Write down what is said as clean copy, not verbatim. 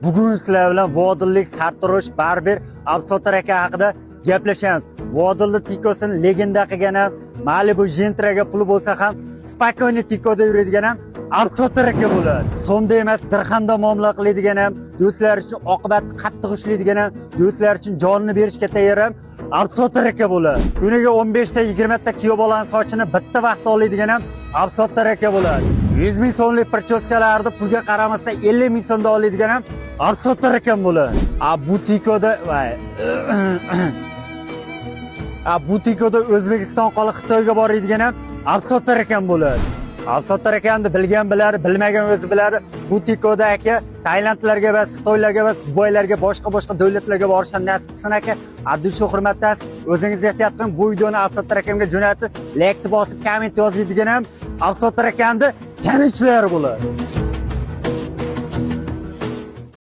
Bugun sizlar bilan Vodillik sartarosh barber Abdusotar aka haqida gaplashamiz. Vodilni tikosini legenda qilgan ham, Malibu Gentra'ga puli bo'lsa ham, spokойно tikoda yuradigan ham Abdusotar aka bo'ladi. So'mda emas, dirhamda muomala qiladigan ham, do'stlar uchun oqibatni qattiq ushlaydigan ham, do'stlar uchun jonini berishga tayyor ham Abdusotar aka bo'ladi. Kuniga 15 ta 20 ta kuyov bolaning sochini bitta vaqtda oladigan ham Abdusotar aka bo'ladi. 100 ming so'mlik prochoskalarni pulga qaramasdan 50 ming so'mda oladigan ham Abdusotar aka bo'ladi. Bu tikoda O'zbekiston qoli Xitoyga boradigan ham Abdusotar aka bo'ladi. Abdusotar akani bilgan biladi, bilmagan o'zi biladi. Bu tikoda aka Tailandlarga emas, Xitoylarga emas, Dubaylarga, boshqa davlatlarga borishdan nasib qilsin aka. Addiy shu hurmatdas, o'zingiz ehtiyot qiling. Bu videoni Abdusotar akamga jo'natib, like bosib, komment yozadigan ham Abdusotar akani tanishlari bo'ladi.